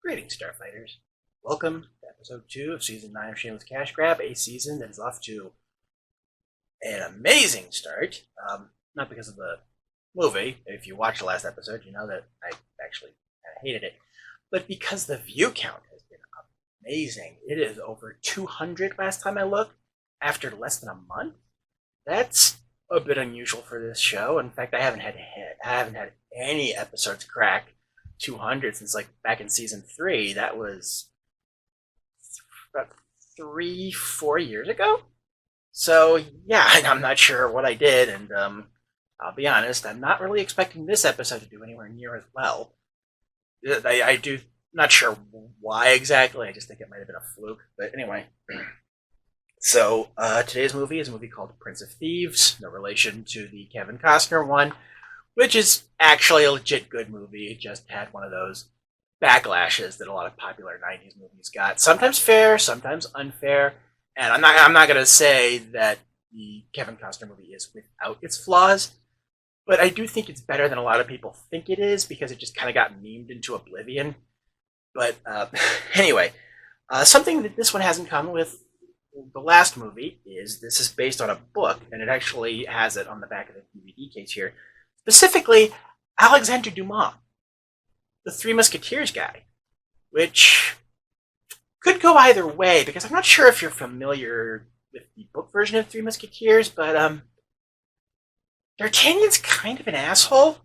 Greetings, Starfighters. Welcome to episode 2 of season 9 of Shameless Cashgrab, a season that is off to an amazing start. Not because of the movie. If you watched the last episode, you know that I actually kind of hated it. But because the view count has been amazing. It is over 200 last time I looked, after less than a month. That's a bit unusual for this show. In fact, I haven't had any episodes crack 200 since like back in season 3. That was about 3-4 years ago. So yeah, I'm not sure what I did, and I'll be honest, I'm not really expecting this episode to do anywhere near as well. I do not sure why exactly. I just think it might have been a fluke. But anyway, so today's movie is a movie called Prince of Thieves. No relation to the Kevin Costner one, which is actually a legit good movie. It just had one of those backlashes that a lot of popular 90s movies got. Sometimes fair, sometimes unfair. And I'm not going to say that the Kevin Costner movie is without its flaws, but I do think it's better than a lot of people think it is because it just kind of got memed into oblivion. But anyway, something that this one has in common with the last movie is this is based on a book, and it actually has it on the back of the DVD case here. Specifically, Alexandre Dumas, the Three Musketeers guy, which could go either way, because I'm not sure if you're familiar with the book version of Three Musketeers, but D'Artagnan's kind of an asshole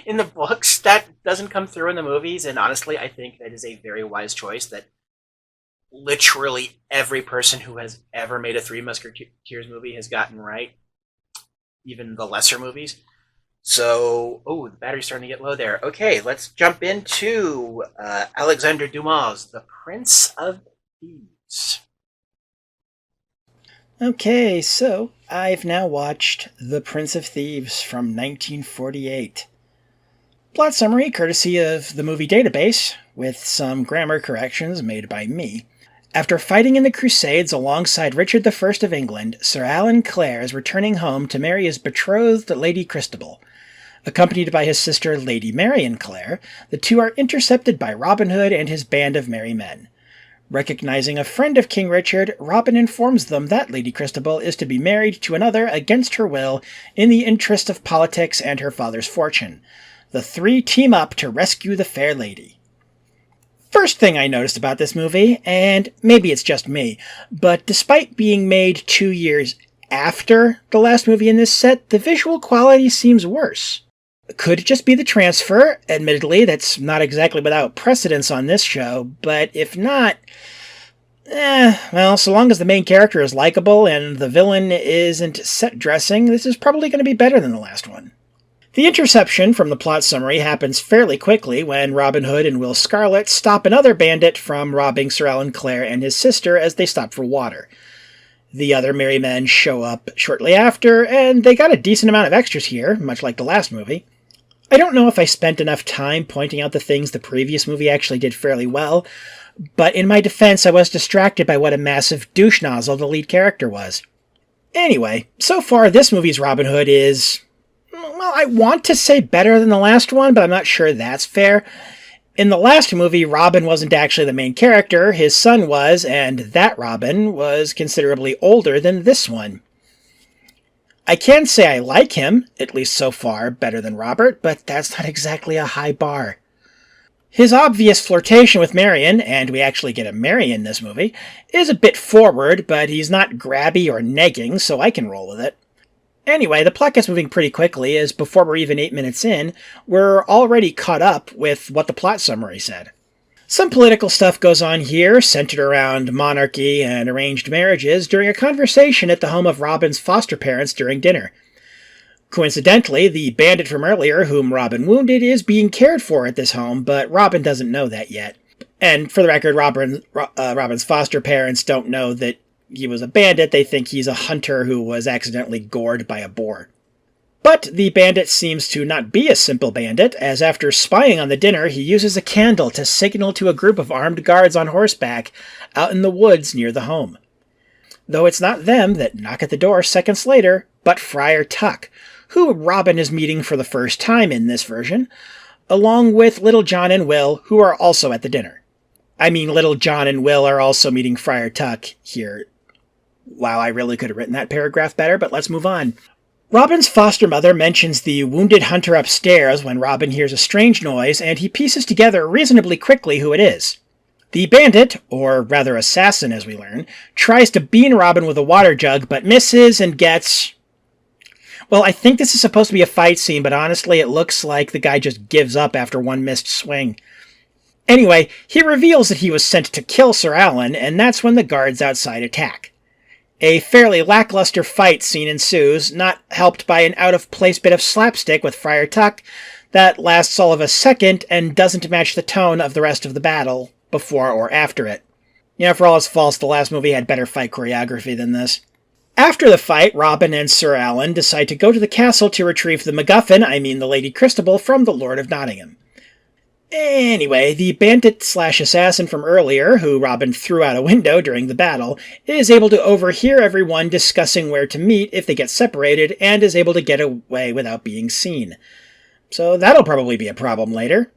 in the books. That doesn't come through in the movies, and honestly, I think that is a very wise choice that literally every person who has ever made a Three Musketeers movie has gotten right, even the lesser movies. So, the battery's starting to get low there. Okay, let's jump into Alexandre Dumas, The Prince of Thieves. Okay, so I've now watched The Prince of Thieves from 1948. Plot summary courtesy of the movie database, with some grammar corrections made by me. After fighting in the Crusades alongside Richard I of England, Sir Alan Clare is returning home to marry his betrothed Lady Christabel. Accompanied by his sister Lady Marian Clare, the two are intercepted by Robin Hood and his band of merry men. Recognizing a friend of King Richard, Robin informs them that Lady Christabel is to be married to another against her will in the interest of politics and her father's fortune. The three team up to rescue the fair lady. First thing I noticed about this movie, and maybe it's just me, but despite being made 2 years after the last movie in this set, the visual quality seems worse. Could just be the transfer. Admittedly, that's not exactly without precedence on this show, but if not, well, so long as the main character is likable and the villain isn't set dressing, this is probably going to be better than the last one. The interception from the plot summary happens fairly quickly when Robin Hood and Will Scarlet stop another bandit from robbing Sir Alan Clare and his sister as they stop for water. The other merry men show up shortly after, and they got a decent amount of extras here, much like the last movie. I don't know if I spent enough time pointing out the things the previous movie actually did fairly well, but in my defense I was distracted by what a massive douche nozzle the lead character was. Anyway, so far this movie's Robin Hood is, well, I want to say better than the last one, but I'm not sure that's fair. In the last movie, Robin wasn't actually the main character, his son was, and that Robin was considerably older than this one. I can say I like him, at least so far, better than Robert, but that's not exactly a high bar. His obvious flirtation with Marian, and we actually get a Marian in this movie, is a bit forward, but he's not grabby or negging, so I can roll with it. Anyway, the plot gets moving pretty quickly, as before we're even 8 minutes in, we're already caught up with what the plot summary said. Some political stuff goes on here, centered around monarchy and arranged marriages, during a conversation at the home of Robin's foster parents during dinner. Coincidentally, the bandit from earlier, whom Robin wounded, is being cared for at this home, but Robin doesn't know that yet. And for the record, Robin's foster parents don't know that he was a bandit. They think he's a hunter who was accidentally gored by a boar. But the bandit seems to not be a simple bandit, as after spying on the dinner, he uses a candle to signal to a group of armed guards on horseback out in the woods near the home. Though it's not them that knock at the door seconds later, but Friar Tuck, who Robin is meeting for the first time in this version. along with Little John and Will, who are also at the dinner. I mean, Little John and Will are also meeting Friar Tuck here. Wow, I really could have written that paragraph better, but let's move on. Robin's foster mother mentions the wounded hunter upstairs when Robin hears a strange noise, and he pieces together reasonably quickly who it is. The bandit, or rather assassin as we learn, tries to bean Robin with a water jug, but misses and gets... Well, I think this is supposed to be a fight scene, but honestly it looks like the guy just gives up after one missed swing. Anyway, he reveals that he was sent to kill Sir Alan, and that's when the guards outside attack. A fairly lackluster fight scene ensues, not helped by an out-of-place bit of slapstick with Friar Tuck that lasts all of a second and doesn't match the tone of the rest of the battle, before or after it. You know, for all its faults, the last movie had better fight choreography than this. After the fight, Robin and Sir Alan decide to go to the castle to retrieve the MacGuffin, I mean the Lady Christabel, from the Lord of Nottingham. Anyway, the bandit/assassin from earlier, who Robin threw out a window during the battle, is able to overhear everyone discussing where to meet if they get separated, and is able to get away without being seen. So that'll probably be a problem later.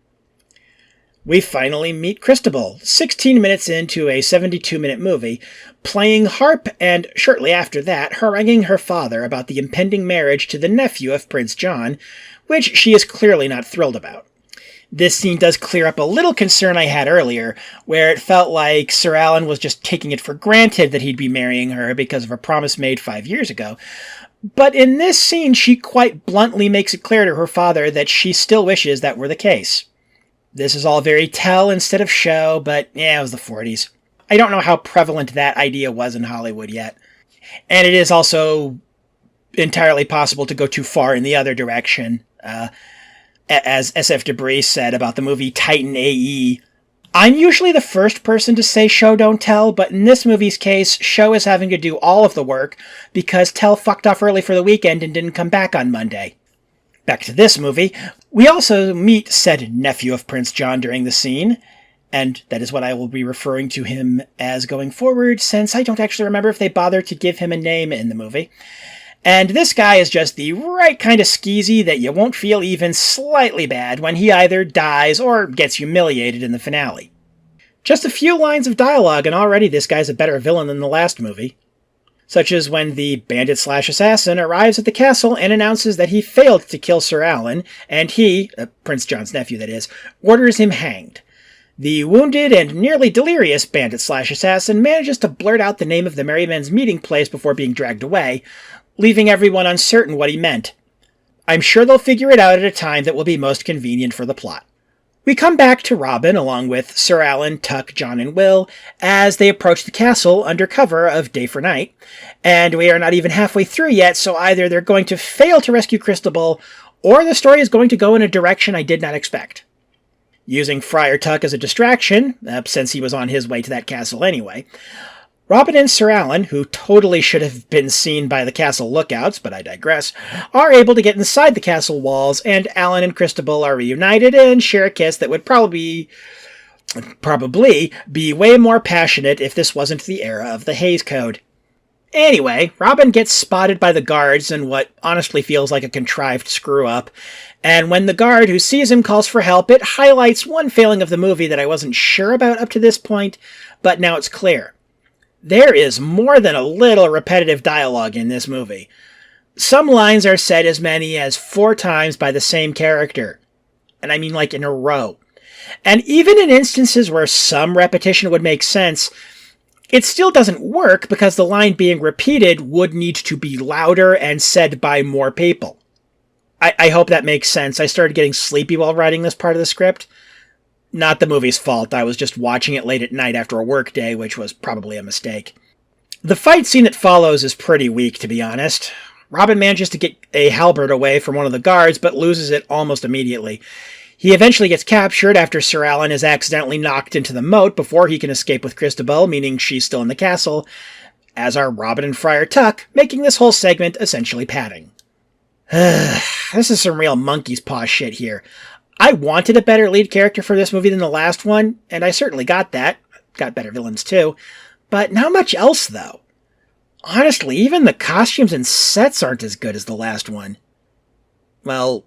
We finally meet Christabel, 16 minutes into a 72-minute movie, playing harp and, shortly after that, haranguing her father about the impending marriage to the nephew of Prince John, which she is clearly not thrilled about. This scene does clear up a little concern I had earlier, where it felt like Sir Alan was just taking it for granted that he'd be marrying her because of a promise made 5 years ago. But in this scene, she quite bluntly makes it clear to her father that she still wishes that were the case. This is all very tell instead of show, but yeah, it was the 40s. I don't know how prevalent that idea was in Hollywood yet. And it is also entirely possible to go too far in the other direction. As SF Debris said about the movie Titan AE, I'm usually the first person to say show don't tell, but in this movie's case, show is having to do all of the work because tell fucked off early for the weekend and didn't come back on Monday. Back to this movie, we also meet said nephew of Prince John during the scene, and that is what I will be referring to him as going forward, since I don't actually remember if they bothered to give him a name in the movie. And this guy is just the right kind of skeezy that you won't feel even slightly bad when he either dies or gets humiliated in the finale. Just a few lines of dialogue and already this guy's a better villain than the last movie. Such as when the bandit/assassin arrives at the castle and announces that he failed to kill Sir Alan, and he, Prince John's nephew that is, orders him hanged. The wounded and nearly delirious bandit/assassin manages to blurt out the name of the merry men's meeting place before being dragged away, leaving everyone uncertain what he meant. I'm sure they'll figure it out at a time that will be most convenient for the plot. We come back to Robin, along with Sir Alan, Tuck, John, and Will, as they approach the castle under cover of day for night, and we are not even halfway through yet, so either they're going to fail to rescue Christabel, or the story is going to go in a direction I did not expect. Using Friar Tuck as a distraction, since he was on his way to that castle anyway, Robin and Sir Alan, who totally should have been seen by the castle lookouts, but I digress, are able to get inside the castle walls, and Alan and Christabel are reunited and share a kiss that would probably be way more passionate if this wasn't the era of the Hays Code. Anyway, Robin gets spotted by the guards in what honestly feels like a contrived screw-up, and when the guard who sees him calls for help, it highlights one failing of the movie that I wasn't sure about up to this point, but now it's clear. There is more than a little repetitive dialogue in this movie. Some lines are said as many as 4 times by the same character. And I mean like in a row. And even in instances where some repetition would make sense, it still doesn't work because the line being repeated would need to be louder and said by more people. I hope that makes sense. I started getting sleepy while writing this part of the script. Not the movie's fault, I was just watching it late at night after a work day, which was probably a mistake. The fight scene that follows is pretty weak, to be honest. Robin manages to get a halberd away from one of the guards, but loses it almost immediately. He eventually gets captured after Sir Alan is accidentally knocked into the moat before he can escape with Christabel, meaning she's still in the castle, as are Robin and Friar Tuck, making this whole segment essentially padding. This is some real monkey's paw shit here. I wanted a better lead character for this movie than the last one, and I certainly got that. Got better villains too. But not much else, though. Honestly, even the costumes and sets aren't as good as the last one. Well,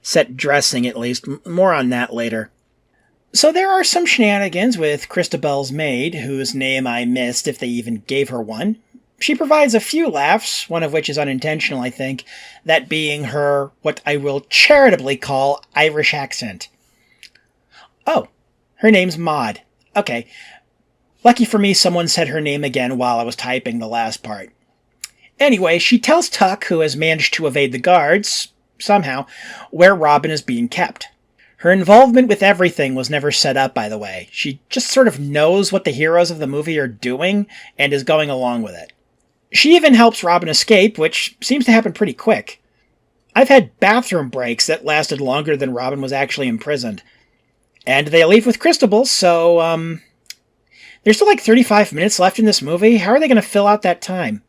Set dressing, at least. More on that later. So there are some shenanigans with Christabel's maid, whose name I missed if they even gave her one. She provides a few laughs, one of which is unintentional, I think, that being her, what I will charitably call, Irish accent. Oh, her name's Maud. Okay. Lucky for me, someone said her name again while I was typing the last part. Anyway, she tells Tuck, who has managed to evade the guards, somehow, where Robin is being kept. Her involvement with everything was never set up, by the way. She just sort of knows what the heroes of the movie are doing and is going along with it. She even helps Robin escape, which seems to happen pretty quick. I've had bathroom breaks that lasted longer than Robin was actually imprisoned. And they leave with Christabel, so, there's still like 35 minutes left in this movie. How are they going to fill out that time?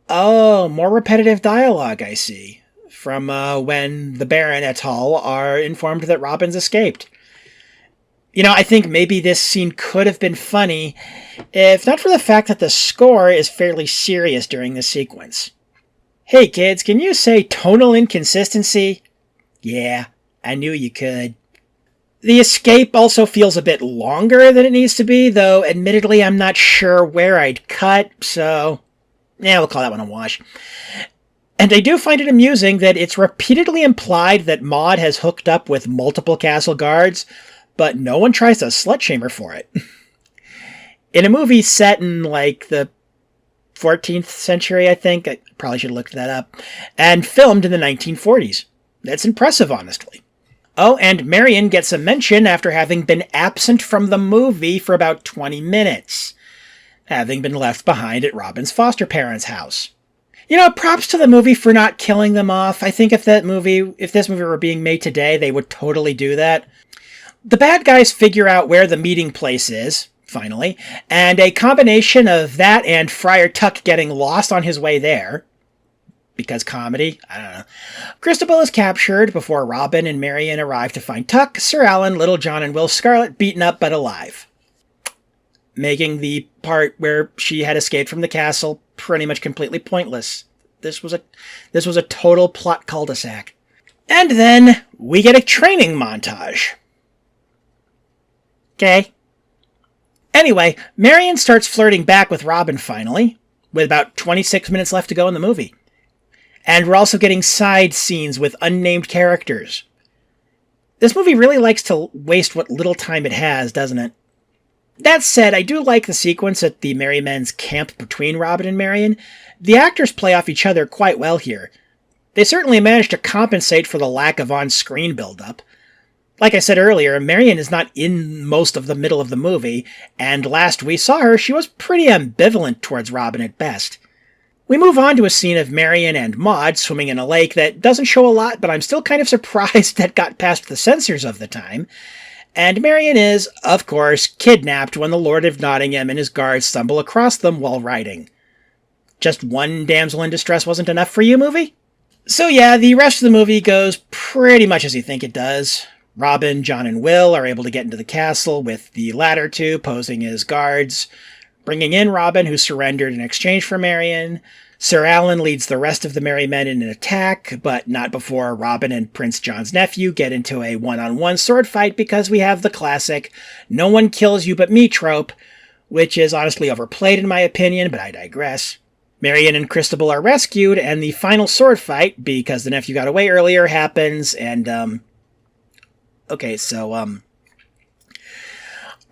Oh, more repetitive dialogue, I see. From when the Baron et al. Are informed that Robin's escaped. You know, I think maybe this scene could have been funny, if not for the fact that the score is fairly serious during this sequence. Hey kids, can you say tonal inconsistency? Yeah, I knew you could. The escape also feels a bit longer than it needs to be, though admittedly I'm not sure where I'd cut, so yeah, we'll call that one a wash. And I do find it amusing that it's repeatedly implied that Maud has hooked up with multiple castle guards, but no one tries to slut-shame her for it. In a movie set in, like, the 14th century, I think, I probably should have looked that up, and filmed in the 1940s. That's impressive, honestly. Oh, and Marian gets a mention after having been absent from the movie for about 20 minutes, having been left behind at Robin's foster parents' house. You know, props to the movie for not killing them off. I think if this movie were being made today, they would totally do that. The bad guys figure out where the meeting place is, finally, and a combination of that and Friar Tuck getting lost on his way there, because comedy, I don't know. Christabel is captured before Robin and Marian arrive to find Tuck, Sir Alan, Little John, and Will Scarlet beaten up but alive, making the part where she had escaped from the castle pretty much completely pointless. This was a total plot cul-de-sac. And then we get a training montage. Okay. Anyway, Marian starts flirting back with Robin finally, with about 26 minutes left to go in the movie. And we're also getting side scenes with unnamed characters. This movie really likes to waste what little time it has, doesn't it? That said, I do like the sequence at the Merry Men's camp between Robin and Marian. The actors play off each other quite well here. They certainly managed to compensate for the lack of on-screen build-up. Like I said earlier, Marian is not in most of the middle of the movie, and last we saw her, she was pretty ambivalent towards Robin at best. We move on to a scene of Marian and Maud swimming in a lake that doesn't show a lot, but I'm still kind of surprised that got past the censors of the time. And Marian is, of course, kidnapped when the Lord of Nottingham and his guards stumble across them while riding. Just one damsel in distress wasn't enough for you, movie? So yeah, the rest of the movie goes pretty much as you think it does. Robin, John, and Will are able to get into the castle, with the latter two posing as guards, bringing in Robin, who surrendered in exchange for Marian. Sir Alan leads the rest of the merry men in an attack, but not before Robin and Prince John's nephew get into a one-on-one sword fight, because we have the classic "no one kills you but me" trope, which is honestly overplayed in my opinion, but I digress. Marian and Christabel are rescued, and the final sword fight, because the nephew got away earlier, happens, and,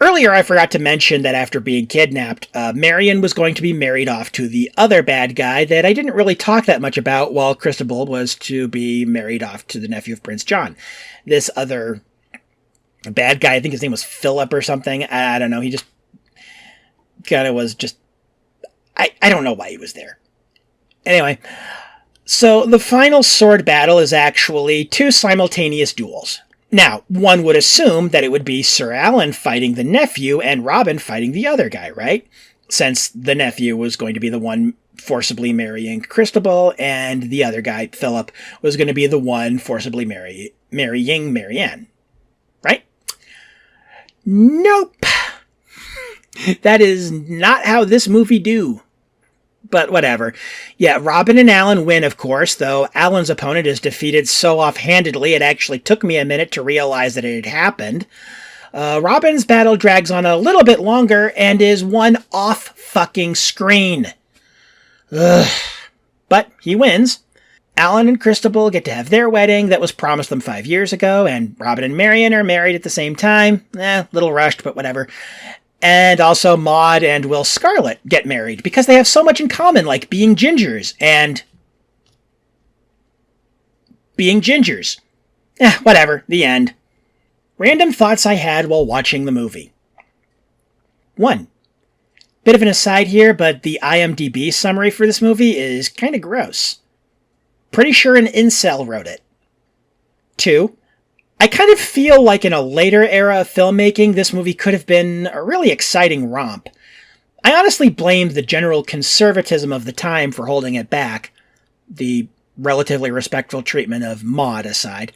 earlier I forgot to mention that after being kidnapped, Marian was going to be married off to the other bad guy that I didn't really talk that much about, while Christabel was to be married off to the nephew of Prince John. This other bad guy, I think his name was Philip or something, I don't know, he just kind of was just... I don't know why he was there. Anyway, so the final sword battle is actually two simultaneous duels. Now, one would assume that it would be Sir Alan fighting the nephew and Robin fighting the other guy, right? Since the nephew was going to be the one forcibly marrying Christabel, and the other guy, Philip, was going to be the one forcibly marrying Marianne. Right? Nope. That is not how this movie do. But whatever. Yeah, Robin and Alan win, of course, though Alan's opponent is defeated so offhandedly it actually took me a minute to realize that it had happened. Robin's battle drags on a little bit longer and is one off fucking screen. Ugh. But he wins. Alan and Christabel get to have their wedding that was promised them 5 years ago, and Robin and Marian are married at the same time. Little rushed, but whatever. And also Maud and Will Scarlet get married because they have so much in common, like being gingers and being gingers. Whatever, the end. Random thoughts I had while watching the movie. 1. Bit of an aside here, but the IMDb summary for this movie is kind of gross. Pretty sure an incel wrote it. 2. I kind of feel like in a later era of filmmaking, this movie could have been a really exciting romp. I honestly blame the general conservatism of the time for holding it back, the relatively respectful treatment of Maud aside.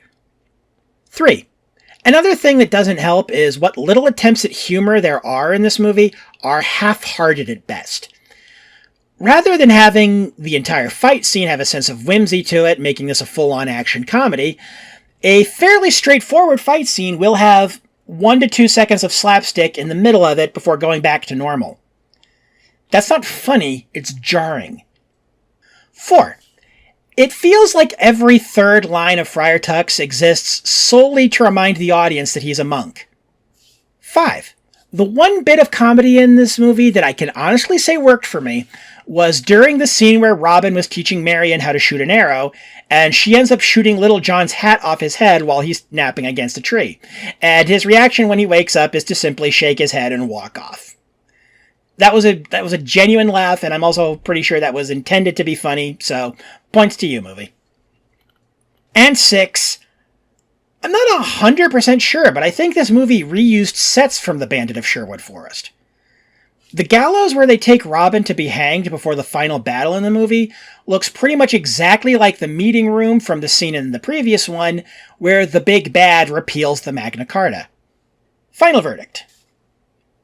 3. Another thing that doesn't help is what little attempts at humor there are in this movie are half-hearted at best. Rather than having the entire fight scene have a sense of whimsy to it, making this a full-on action comedy, a fairly straightforward fight scene will have 1 to 2 seconds of slapstick in the middle of it before going back to normal. That's not funny, it's jarring. 4. It feels like every third line of Friar Tuck's exists solely to remind the audience that he's a monk. 5. The one bit of comedy in this movie that I can honestly say worked for me was during the scene where Robin was teaching Marian how to shoot an arrow, and she ends up shooting Little John's hat off his head while he's napping against a tree. And his reaction when he wakes up is to simply shake his head and walk off. That was a genuine laugh, and I'm also pretty sure that was intended to be funny, so points to you, movie. And 6, I'm not 100% sure, but I think this movie reused sets from The Bandit of Sherwood Forest. The gallows where they take Robin to be hanged before the final battle in the movie looks pretty much exactly like the meeting room from the scene in the previous one where the big bad repeals the Magna Carta. Final verdict.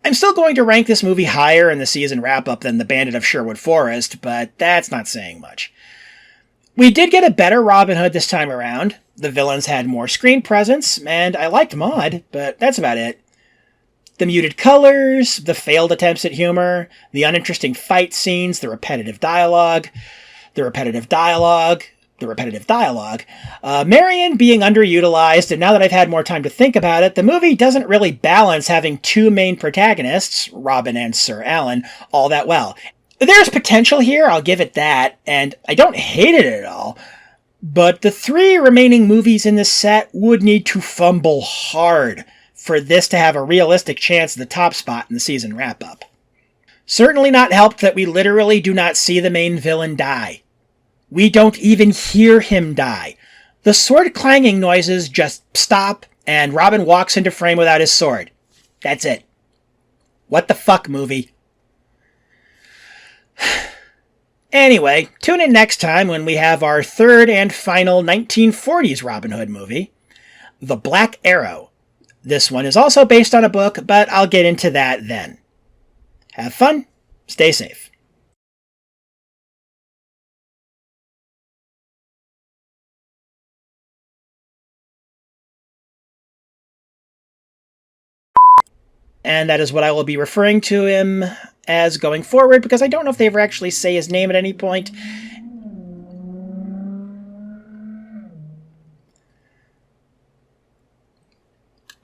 I'm still going to rank this movie higher in the season wrap-up than The Bandit of Sherwood Forest, but that's not saying much. We did get a better Robin Hood this time around. The villains had more screen presence, and I liked Maud, but that's about it. The muted colors, the failed attempts at humor, the uninteresting fight scenes, the repetitive dialogue, Marian being underutilized, and now that I've had more time to think about it, the movie doesn't really balance having two main protagonists, Robin and Sir Alan, all that well. There's potential here, I'll give it that, and I don't hate it at all, but the 3 remaining movies in this set would need to fumble hard for this to have a realistic chance at the top spot in the season wrap-up. Certainly not helped that we literally do not see the main villain die. We don't even hear him die. The sword clanging noises just stop, and Robin walks into frame without his sword. That's it. What the fuck, movie? Anyway, tune in next time when we have our third and final 1940s Robin Hood movie, The Black Arrow. This one is also based on a book, but I'll get into that then. Have fun, stay safe. And that is what I will be referring to him as going forward, because I don't know if they ever actually say his name at any point.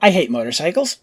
I hate motorcycles.